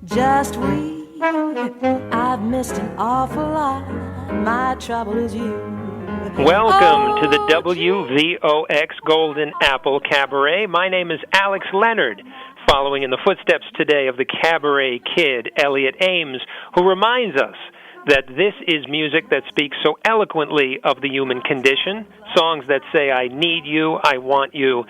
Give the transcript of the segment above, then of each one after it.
just we. I've missed an awful lot. My trouble is you. Welcome to the WVOX Golden Apple Cabaret. My name is Alex Leonard, following in the footsteps today of the Cabaret Kid, Elliot Ames, who reminds us that this is music that speaks so eloquently of the human condition, songs that say, I need you, I want you,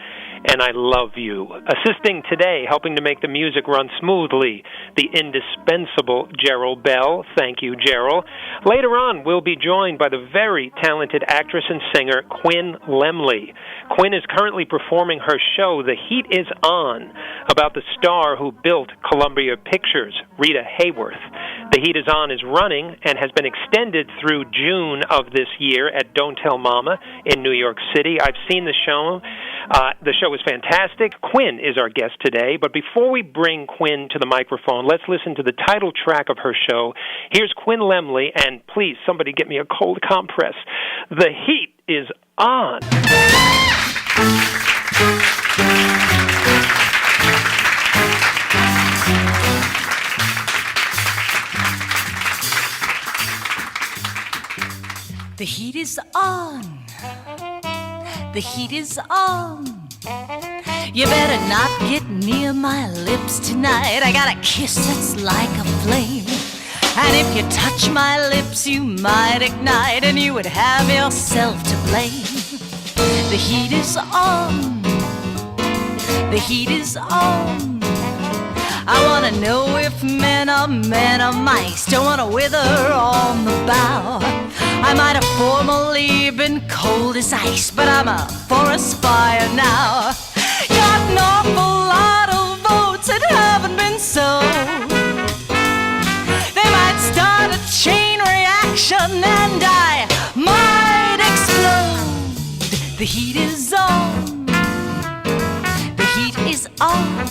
and I love you. Assisting today, helping to make the music run smoothly, the indispensable Gerald Bell. Thank you, Gerald. Later on, we'll be joined by the very talented actress and singer Quinn Lemley. Quinn is currently performing her show, The Heat Is On, about the star who built Columbia Pictures, Rita Hayworth. The Heat Is On is running and has been extended through June of this year at Don't Tell Mama in New York City. I've seen the show. The show is fantastic. Quinn is our guest today, but before we bring Quinn to the microphone, let's listen to the title track of her show. Here's Quinn Lemley, and please, somebody get me a cold compress. The Heat Is On. The heat is on. The heat is on. You better not get near my lips tonight. I got a kiss that's like a flame. And if you touch my lips, you might ignite, and you would have yourself to blame. The heat is on. The heat is on. I wanna know if men are mice. Don't wanna wither on the bough. I might have formerly been cold as ice, but I'm a forest fire now. Got an awful lot of votes that haven't been sold. They might start a chain reaction and I might explode. The heat is on. The heat is on.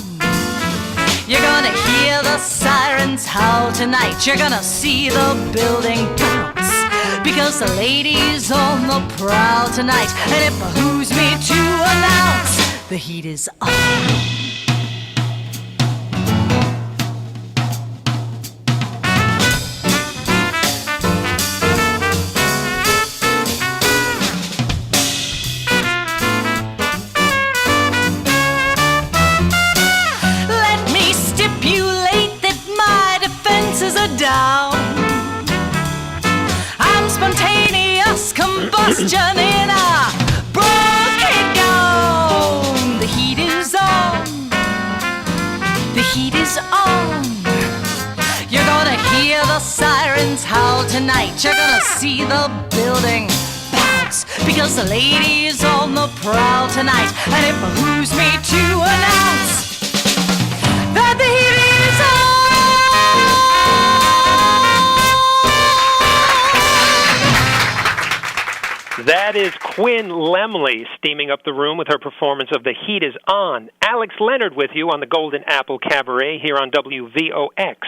You're gonna hear the sirens howl tonight. You're gonna see the building bounce, because the lady's on the prowl tonight, and it behooves me to announce the heat is on. Down. I'm spontaneous combustion in a brocade gown. The heat is on. The heat is on. You're gonna hear the sirens howl tonight. You're gonna see the building bounce, because the lady is on the prowl tonight, and it behooves me to announce that the heat is on. That is Quinn Lemley steaming up the room with her performance of The Heat Is On. Alex Leonard with you on the Golden Apple Cabaret here on WVOX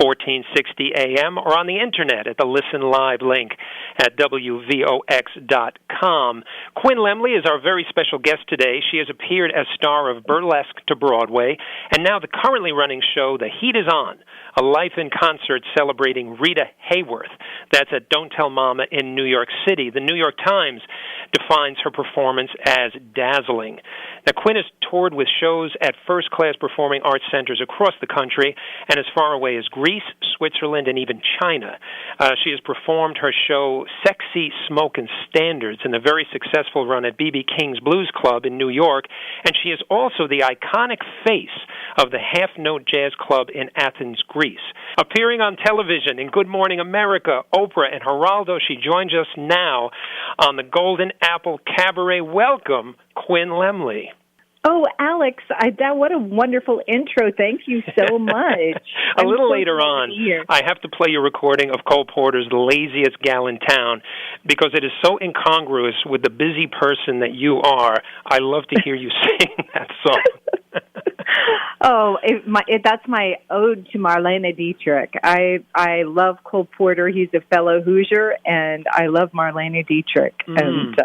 1460 AM, or on the internet at the Listen Live link at WVOX.com. Quinn Lemley is our very special guest today. She has appeared as star of Burlesque to Broadway, and now the currently running show The Heat Is On, a life in concert celebrating Rita Hayworth. That's at Don't Tell Mama in New York City. The New York Times defines her performance as dazzling. Now, Quinn has toured with shows at first-class performing arts centers across the country and as far away as Greece, Switzerland, and even China. She has performed her show Sexy Smokin' Standards in a very successful run at B.B. King's Blues Club in New York, and she is also the iconic face of the Half Note Jazz Club in Athens, Greece. Appearing on television in Good Morning America, Oprah, and Geraldo, she joins us now on the Golden Apple Cabaret. Welcome, Quinn Lemley. Oh, Alex, what a wonderful intro. Thank you so much. A little later on, I have to play your recording of Cole Porter's The Laziest Gal in Town, because it is so incongruous with the busy person that you are. I love to hear you sing that song. That's my ode to Marlene Dietrich. I love Cole Porter. He's a fellow Hoosier, and I love Marlene Dietrich. And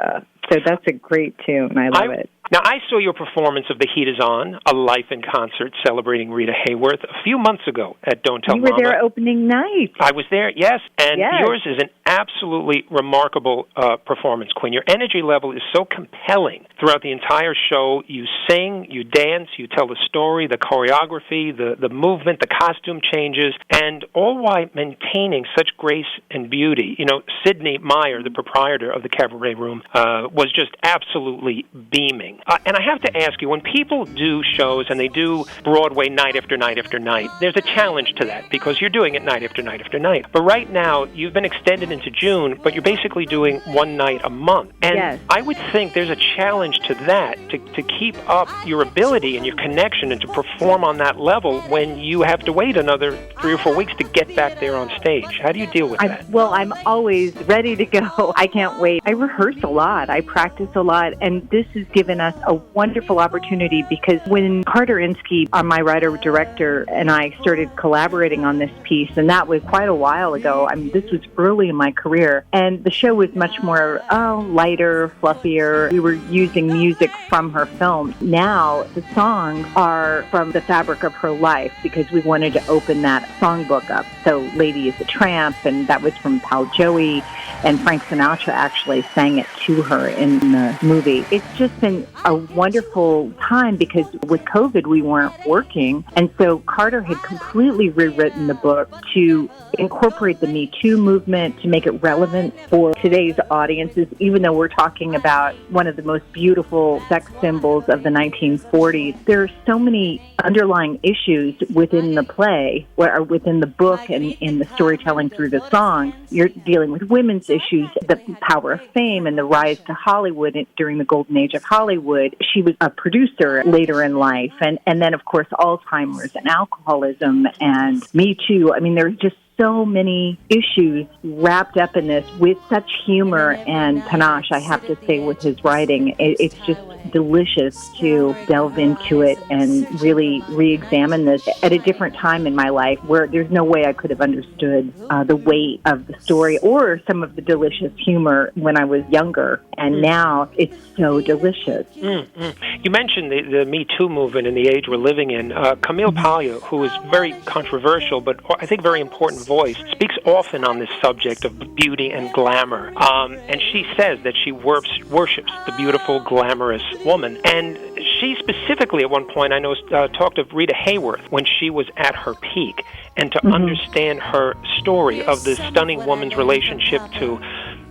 so that's a great tune. I love it. Now, I saw your performance of The Heat Is On, a life in concert celebrating Rita Hayworth a few months ago at Don't Tell Mama. You were there opening night. I was there, yes, and Yes. yours is an absolutely remarkable performance, Quinn. Your energy level is so compelling throughout the entire show. You sing, you dance, you tell the story, the choreography, the movement, the costume changes, and all while maintaining such grace and beauty. You know, Sydney Meyer, the proprietor of the Cabaret Room, was just absolutely beaming. And I have to ask you, when people do shows and they do Broadway night after night after night, there's a challenge to that because you're doing it night after night after night. But right now, you've been extended into June, but you're basically doing one night a month. And Yes. I would think there's a challenge to that, to keep up your ability and your connection and to perform on that level when you have to wait another 3 or 4 weeks to get back there on stage. How do you deal with that? Well, I'm always ready to go. I can't wait. I rehearse a lot. I practice a lot. And this has given us a wonderful opportunity because when Carter Inskeep, my writer-director, and I started collaborating on this piece, and that was quite a while ago. I mean, this was early in my career. And the show was much more lighter, fluffier. We were using music from her film. Now, the songs are from the fabric of her life because we wanted to open that songbook up. So Lady is a Tramp, and that was from Pal Joey, and Frank Sinatra actually sang it to her in the movie. It's just been a wonderful time because with COVID, we weren't working, and so Carter had completely rewritten the book to incorporate the Me Too movement, to make it relevant for today's audiences, even though we're talking about one of the most beautiful sex symbols of the 1940s. There are so many underlying issues within the play, or within the book and in the storytelling through the songs. You're dealing with women's issues, the power of fame and the rise to Hollywood during the golden age of Hollywood. She was a producer later in life. And then, of course, Alzheimer's and alcoholism and Me Too. I mean, there's just so many issues wrapped up in this with such humor and panache, I have to say, with his writing. It's just delicious to delve into it and really re-examine this at a different time in my life where there's no way I could have understood the weight of the story or some of the delicious humor when I was younger. And now it's so delicious. You mentioned the Me Too movement and the age we're living in. Camille Paglia, who is very controversial but I think very important voice, speaks often on this subject of beauty and glamour. And she says that she worships the beautiful, glamorous woman. And she specifically at one point, I know, talked of Rita Hayworth when she was at her peak, and to understand her story of this stunning woman's relationship to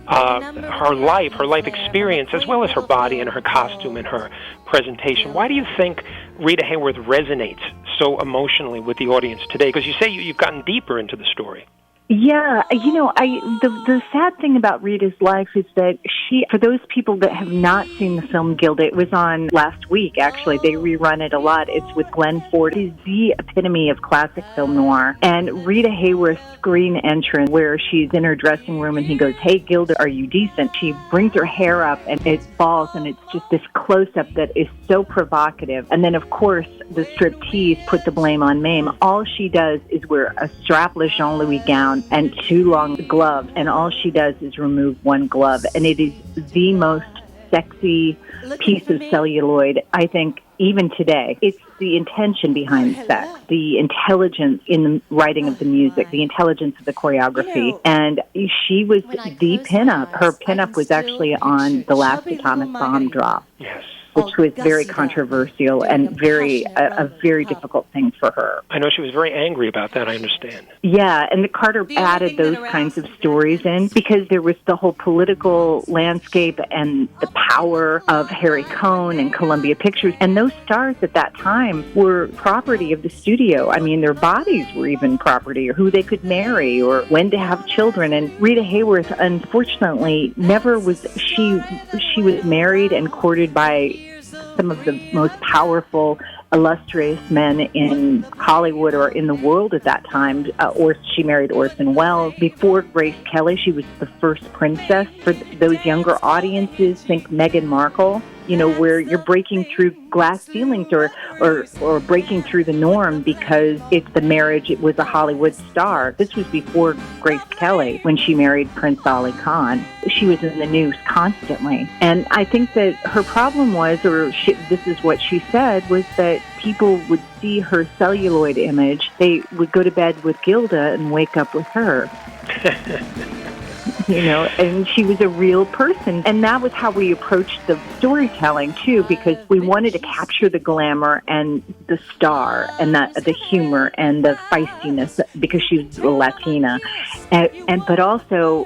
her life experience, as well as her body and her costume and her presentation. Why do you think Rita Hayworth resonates so emotionally with the audience today? Because you say you've gotten deeper into the story. Yeah, you know, the sad thing about Rita's life is that she, for those people that have not seen the film Gilda, it was on last week, actually. They rerun it a lot. It's with Glenn Ford. It's the epitome of classic film noir. And Rita Hayworth's screen entrance, where she's in her dressing room and he goes, "Hey, Gilda, are you decent?" She brings her hair up and it falls, and it's just this close-up that is so provocative. And then, of course, the striptease, Put the Blame on Mame. All she does is wear a strapless Jean-Louis gown and 2 long gloves, and all she does is remove 1 glove. And it is the most sexy piece of celluloid, I think, even today. It's the intention behind sex, the intelligence in the writing of the music, the intelligence of the choreography. And she was the pinup. Her pinup was actually on The Last Atomic Bomb Drop. Yes. Which was very controversial and a very difficult thing for her. I know she was very angry about that, I understand. Yeah, and the Carter added those kinds of stories in because there was the whole political landscape and the power of Harry Cohn and Columbia Pictures. And those stars at that time were property of the studio. I mean, their bodies were even property, or who they could marry, or when to have children. And Rita Hayworth, unfortunately, never was. She was married and courted by some of the most powerful, illustrious men in Hollywood or in the world at that time. Or she married Orson Welles. Before Grace Kelly, she was the first princess. For those younger audiences, think Meghan Markle. where you're breaking through glass ceilings or breaking through the norm because it's the marriage. It was a Hollywood star. This was before Grace Kelly when she married Prince Ali Khan. She was in the news constantly. And I think that her problem was, this is what she said, was that people would see her celluloid image. They would go to bed with Gilda and wake up with her. And she was a real person. And that was how we approached the storytelling, too, because we wanted to capture the glamour and the star and the humor and the feistiness because she's Latina. But also,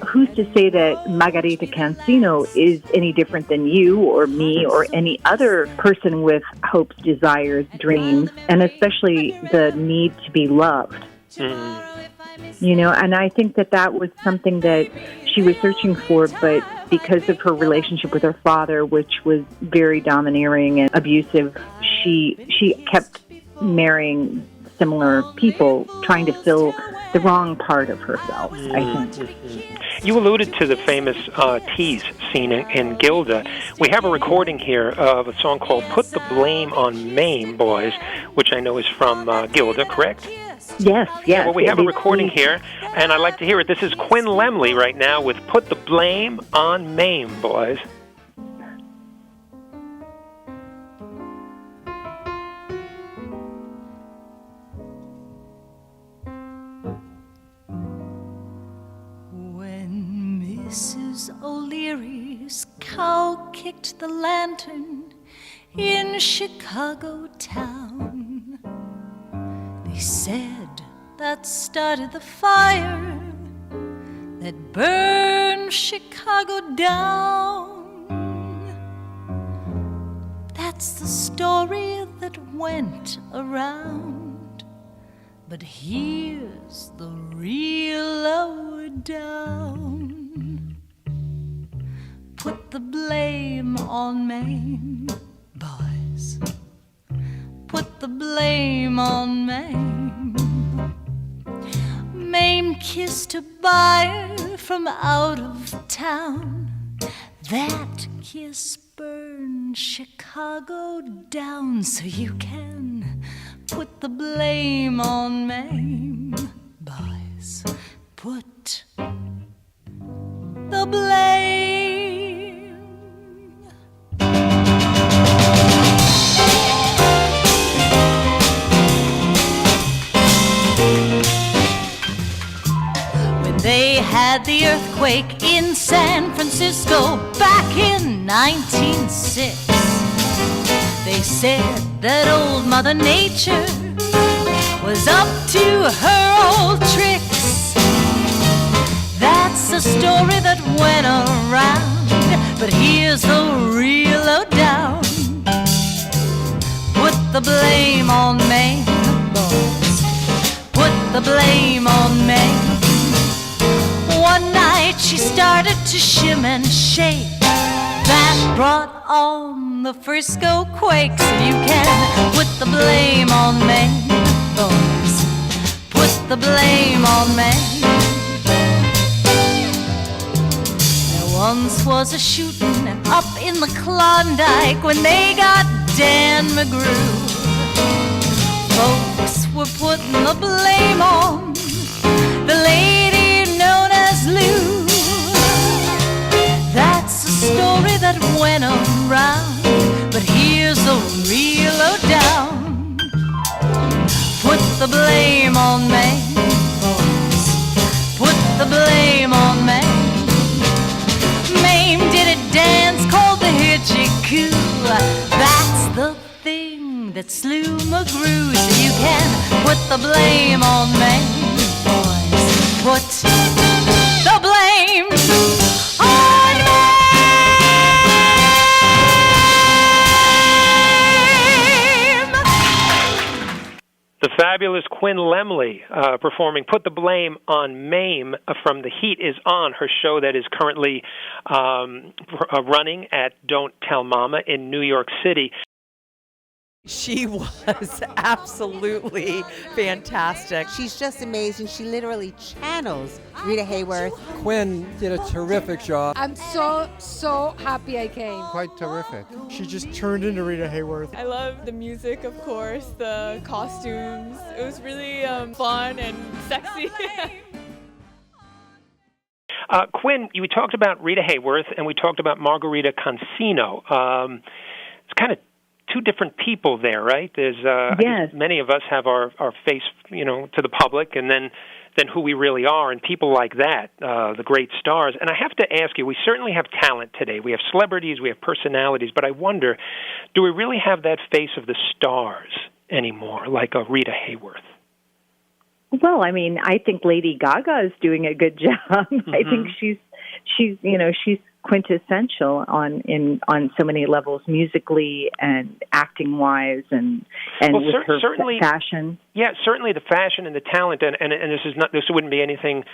who's to say that Margarita Cancino is any different than you or me or any other person with hopes, desires, dreams, and especially the need to be loved? And I think that was something that she was searching for, but because of her relationship with her father, which was very domineering and abusive, she kept marrying similar people, trying to fill the wrong part of herself, I think. You alluded to the famous tease scene in Gilda. We have a recording here of a song called Put the Blame on Mame, Boys, which I know is from Gilda, correct? Yes. Well, we have a recording here, and I'd like to hear it. This is Quinn Lemley right now with Put the Blame on Mame, Boys. When Mrs. O'Leary's cow kicked the lantern in Chicago town, they said that started the fire that burned Chicago down. That's the story that went around, but here's the real lowdown. Put the blame on Mame, boys. Put the blame on Mame. Mame kissed a buyer from out of town. That kiss burned Chicago down. So you can put the blame on Mame, boys. Put the blame. They had the earthquake in San Francisco back in 1906. They said that old Mother Nature was up to her old tricks. That's a story that went around, but here's the real lowdown. Put the blame on Mame, boys. Put the blame on Mame. One night she started to shim and shake. That brought on the Frisco quakes. And you can put the blame on Mame, boys. Put the blame on Mame. There once was a shooting up in the Klondike when they got Dan McGrew. Folks were putting the blame on the lady known as Lou. That's a story that went around, but here's the real lowdown. Put the blame on Mame, boys. Put the blame on Mame. Mame did a dance called the Hitchie-Coo. That's the thing that slew McGrew. So you can put the blame on Mame, boys. Put the blame on Mame. The fabulous Quinn Lemley performing Put the Blame on Mame from The Heat is On, her show that is currently running at Don't Tell Mama in New York City. She was absolutely fantastic. She's just amazing. She literally channels Rita Hayworth. Quinn did a terrific job. I'm so happy I came. Quite terrific. She just turned into Rita Hayworth. I love the music, of course, the costumes. It was really fun and sexy. Quinn, we talked about Rita Hayworth and we talked about Margarita Consino. It's kind of two different people there, right? There's I guess many of us have our face, to the public, and then who we really are, and people like that, the great stars. And I have to ask you, we certainly have talent today. We have celebrities, we have personalities, but I wonder, do we really have that face of the stars anymore, like a Rita Hayworth? Well, I mean, I think Lady Gaga is doing a good job. Mm-hmm. I think she's quintessential on so many levels, musically and acting wise, and with her fashion. Yeah, certainly the fashion and the talent, and this wouldn't be anything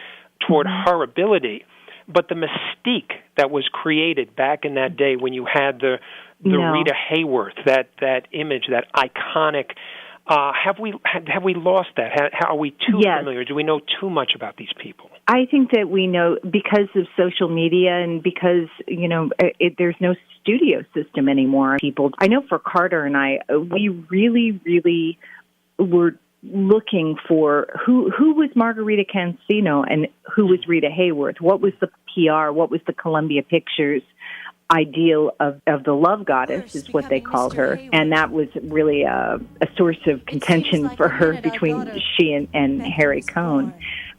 toward her ability, but the mystique that was created back in that day when you had the Rita Hayworth, that image, that iconic. Have we lost that? Are we too familiar? Do we know too much about these people? I think that we know because of social media and because, there's no studio system anymore. I know for Carter and I, we really, really were looking for who was Margarita Consino and who was Rita Hayworth. What was the PR? What was the Columbia Pictures ideal of the love goddess is what they called her, and that was really a source of contention for her between she and Harry Cohn.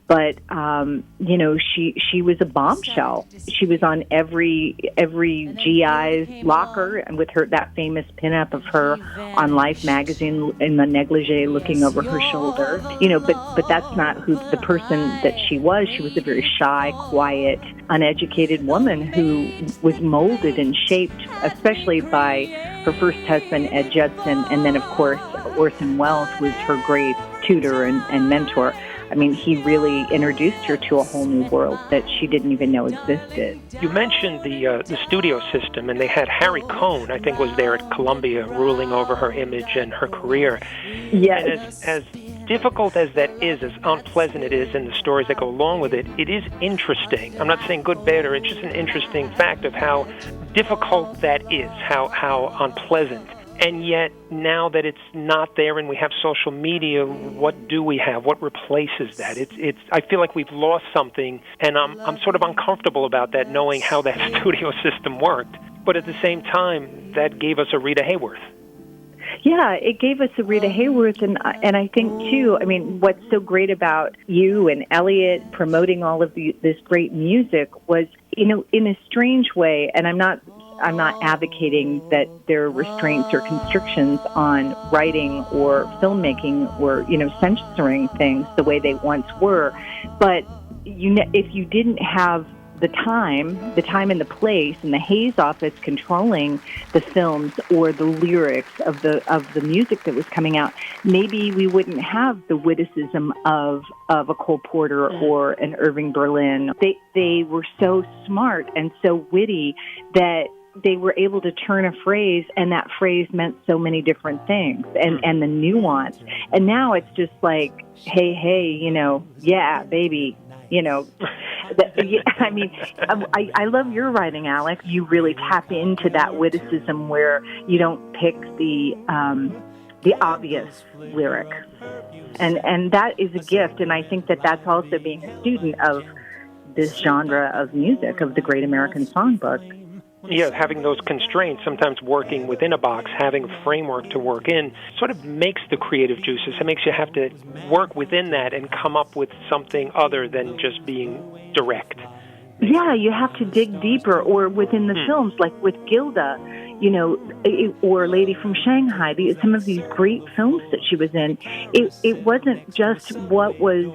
But she was a bombshell. She was on every GI's locker, and with that famous pinup of her on Life magazine in the negligee, looking over her shoulder. But that's not the person that she was. She was a very shy, quiet, uneducated woman who was molded and shaped, especially by her first husband Ed Judson, and then of course Orson Welles was her great tutor and mentor. I mean, he really introduced her to a whole new world that she didn't even know existed. You mentioned the studio system, and they had Harry Cohn, I think, was there at Columbia, ruling over her image and her career. Yes. And as difficult as that is, as unpleasant it is, and the stories that go along with it, it is interesting. I'm not saying good, bad, or it's just an interesting fact of how difficult that is, how unpleasant. And yet, now that it's not there and we have social media, what do we have? What replaces that? I feel like we've lost something, and I'm sort of uncomfortable about that, knowing how that studio system worked. But at the same time, that gave us a Rita Hayworth. Yeah, it gave us a Rita Hayworth, and I think, too, I mean, what's so great about you and Elliot promoting all of this great music was, in a strange way, and I'm not advocating that there are restraints or constrictions on writing or filmmaking or, censoring things the way they once were. But if you didn't have the time and the place, and the Hayes office controlling the films or the lyrics of the music that was coming out, maybe we wouldn't have the witticism of a Cole Porter or an Irving Berlin. They were so smart and so witty that they were able to turn a phrase, and that phrase meant so many different things, and the nuance. And now it's just like, hey, yeah, baby, I mean, I love your writing, Alex. You really tap into that witticism where you don't pick the obvious lyric, and that is a gift. And I think that's also being a student of this genre of music, of the Great American Songbook. Yeah, having those constraints, sometimes working within a box, having a framework to work in, sort of makes the creative juices. It makes you have to work within that and come up with something other than just being direct. Yeah, you have to dig deeper, or within the films, like with Gilda, or Lady from Shanghai, some of these great films that she was in. It wasn't just what was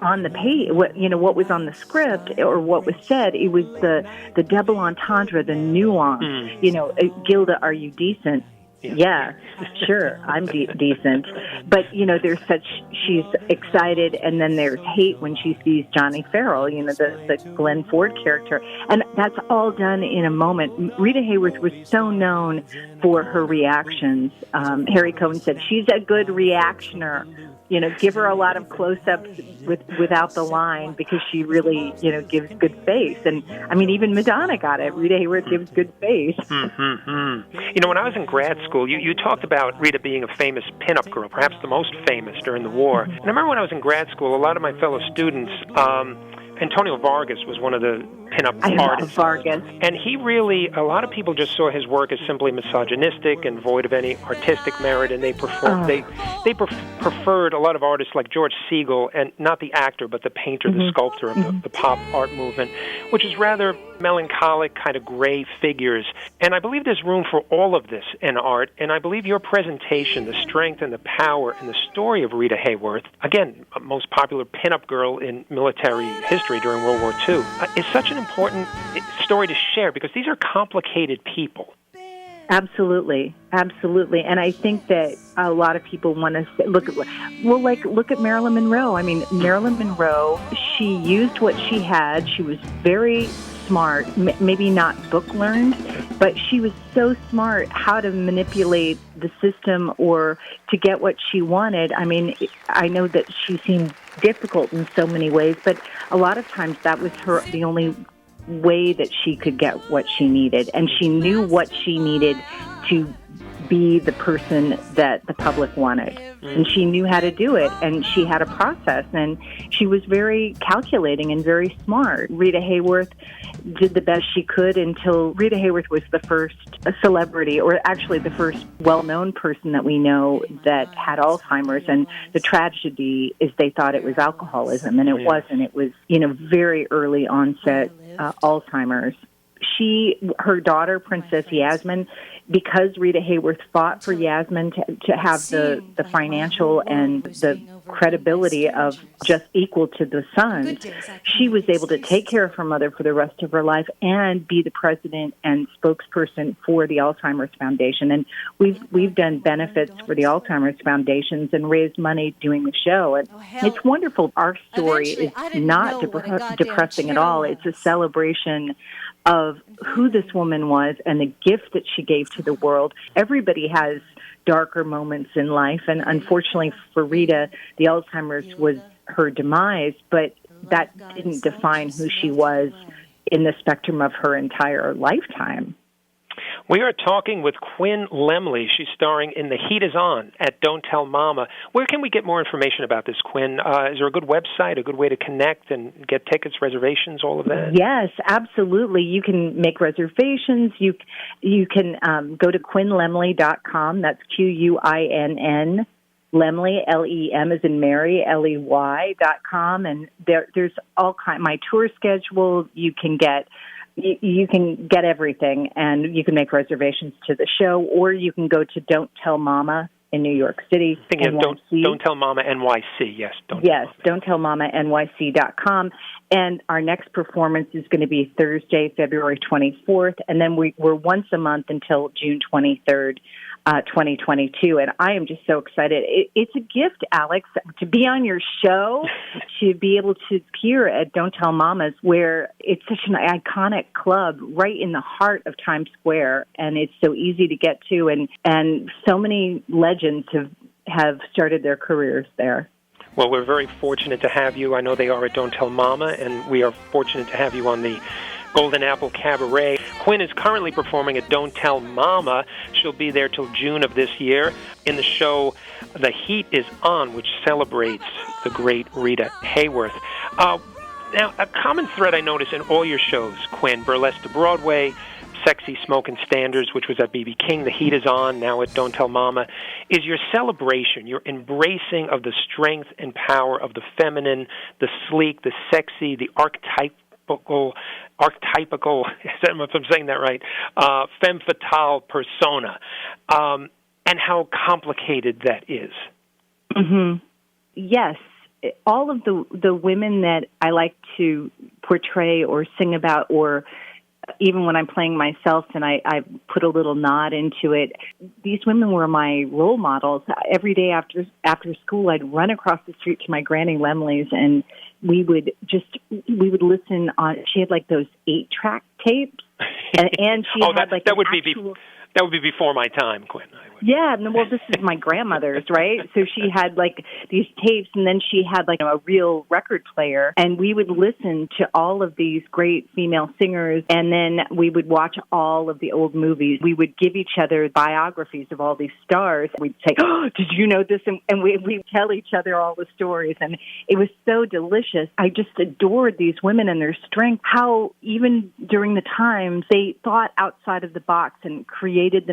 on the page, what was on the script or what was said. It was the double entendre, the nuance. Gilda, are you decent? Yeah, sure. I'm decent. But, she's excited, and then there's hate when she sees Johnny Farrell, the Glenn Ford character. And that's all done in a moment. Rita Hayworth was so known for her reactions. Harry Cohen said, she's a good reactioner. Give her a lot of close-ups without the line because she really, gives good face. And, even Madonna got it. Rita Hayworth gives good face. Mm-hmm. When I was in grad school, you talked about Rita being a famous pinup girl, perhaps the most famous during the war. And I remember when I was in grad school, a lot of my fellow students, Antonio Vargas was one of the pinup artists. Vargas. And he really, a lot of people just saw his work as simply misogynistic and void of any artistic merit, and they preferred a lot of artists like George Segal, and not the actor, but the painter, the sculptor of the pop art movement, which is rather melancholic, kind of gray figures. And I believe there's room for all of this in art, and I believe your presentation, the strength and the power and the story of Rita Hayworth, again, most popular pinup girl in military history during World War II, is such an important story to share because these are complicated people. Absolutely. And I think that a lot of people want to look at Marilyn Monroe. Marilyn Monroe, she used what she had. She was very smart, maybe not book learned, but she was so smart how to manipulate the system or to get what she wanted. I know that she seemed difficult in so many ways, but a lot of times that was the only way that she could get what she needed. And she knew what she needed to be the person that the public wanted. And she knew how to do it, and she had a process, and she was very calculating and very smart. Rita Hayworth did the best she could until Rita Hayworth was the first celebrity, or actually the first well-known person that we know that had Alzheimer's. And the tragedy is they thought it was alcoholism, and it wasn't. It was, very early onset Alzheimer's. Her daughter, Princess Yasmin, because Rita Hayworth fought for Yasmin to have the financial and the credibility of just equal to the sons, she was able to take care of her mother for the rest of her life and be the president and spokesperson for the Alzheimer's Foundation. And we've done benefits for the Alzheimer's Foundations and raised money doing the show. And it's wonderful. Our story is not depressing at all. It's a celebration of who this woman was and the gift that she gave to the world. Everybody has darker moments in life, and unfortunately for Rita, the Alzheimer's was her demise, but that didn't define who she was in the spectrum of her entire lifetime. We are talking with Quinn Lemley. She's starring in The Heat Is On at Don't Tell Mama. Where can we get more information about this, Quinn? Is there a good website, a good way to connect and get tickets, reservations, all of that? Yes, absolutely. You can make reservations. You can go to QuinnLemley.com. That's QUINN. Lemley, Lem as in Mary, LEY.com. And there's all kind. My tour schedule, you can get everything, and you can make reservations to the show, or you can go to Don't Tell Mama in New York City. Thinking of Don't Tell Mama NYC, yes. Don't Tell Mama NYC.com. And our next performance is going to be Thursday, February 24th, and then we're once a month until June 23rd. 2022, and I am just so excited. It's a gift, Alex, to be on your show, to be able to appear at Don't Tell Mamas, where it's such an iconic club right in the heart of Times Square, and it's so easy to get to, and so many legends have started their careers there. Well, we're very fortunate to have you. I know they are at Don't Tell Mama, and we are fortunate to have you on the Golden Apple Cabaret. Quinn is currently performing at Don't Tell Mama. She'll be there till June of this year in the show The Heat Is On, which celebrates the great Rita Hayworth. Now, a common thread I notice in all your shows, Quinn, Burlesque to Broadway, Sexy Smokin' Standards, which was at B.B. King, The Heat Is On, now at Don't Tell Mama, is your celebration, your embracing of the strength and power of the feminine, the sleek, the sexy, the archetypal, I don't know if I'm saying that right, femme fatale persona, and how complicated that is. Mm-hmm. Yes. All of the women that I like to portray or sing about or even when I'm playing myself and I put a little nod into it, these women were my role models. Every day after school, I'd run across the street to my Granny Lemley's, and we would listen on, she had like those 8-track tapes, and she had like that would be before my time, Quinn. Yeah, well, this is my grandmother's, right? So she had like these tapes, and then she had like a real record player, and we would listen to all of these great female singers, and then we would watch all of the old movies. We would give each other biographies of all these stars. We'd say, "Oh, did you know this?" And we'd tell each other all the stories, and it was so delicious. I just adored these women and their strength, how even during the times they thought outside of the box and created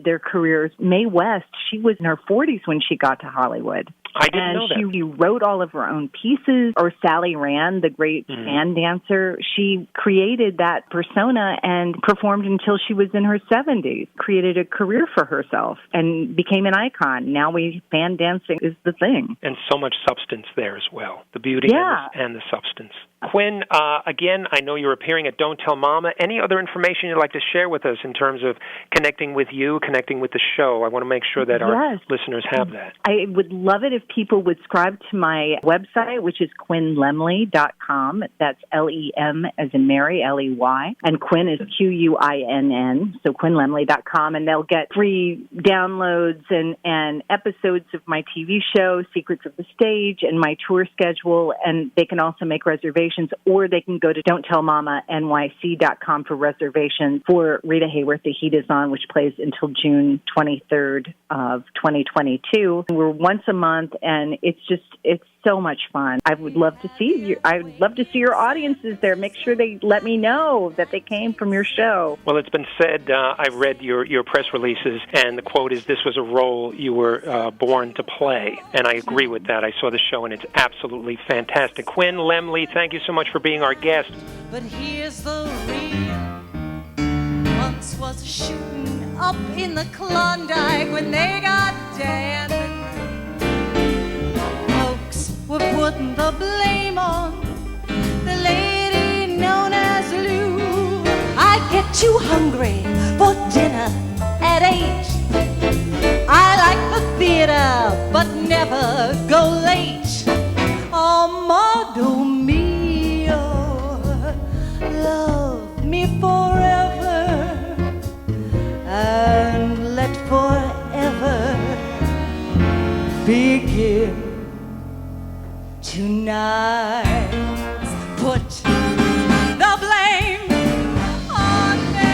their careers. Mae West, she was in her 40s when she got to Hollywood. I didn't know that. And she wrote all of her own pieces. Or Sally Rand, the great fan dancer, she created that persona and performed until she was in her 70s, created a career for herself, and became an icon. Now fan dancing is the thing. And so much substance there as well, the beauty and the substance. Quinn, again, I know you're appearing at Don't Tell Mama. Any other information you'd like to share with us in terms of connecting with you, connecting with the show? I want to make sure that our listeners have that. I would love it if people would subscribe to my website, which is QuinnLemley.com. That's L-E-M as in Mary, L-E-Y. And Quinn is Q-U-I-N-N, so QuinnLemley.com. And they'll get free downloads and episodes of my TV show, Secrets of the Stage, and my tour schedule. And they can also make reservations, or they can go to Don'tTellMamaNYC.com for reservations for Rita Hayworth, The Heat Is On, which plays until June 23rd of 2022. We're once a month, and it's so much fun. I would love to see you. I would love to see your audiences there. Make sure they let me know that they came from your show. Well, it's been said, I've read your press releases, and the quote is, this was a role you were born to play. And I agree with that. I saw the show, and it's absolutely fantastic. Quinn Lemley, thank you so much for being our guest. But here's the real. Once was shooting up in the Klondike when they got Dan. Folks were putting the blame on the lady known as Lou. I get you hungry for dinner at 8. I like the theater, but never go late. Amado mio, love me forever, and let forever begin tonight. Put the blame on me.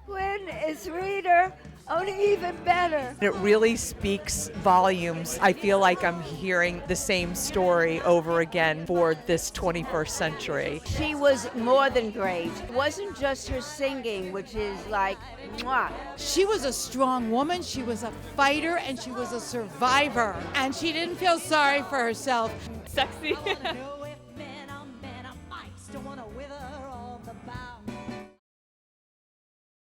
Quinn is Rita, only even better. It really speaks volumes. I feel like I'm hearing the same story over again for this 21st century. She was more than great. It wasn't just her singing, which is like, mwah. She was a strong woman, she was a fighter, and she was a survivor. And she didn't feel sorry for herself. Sexy.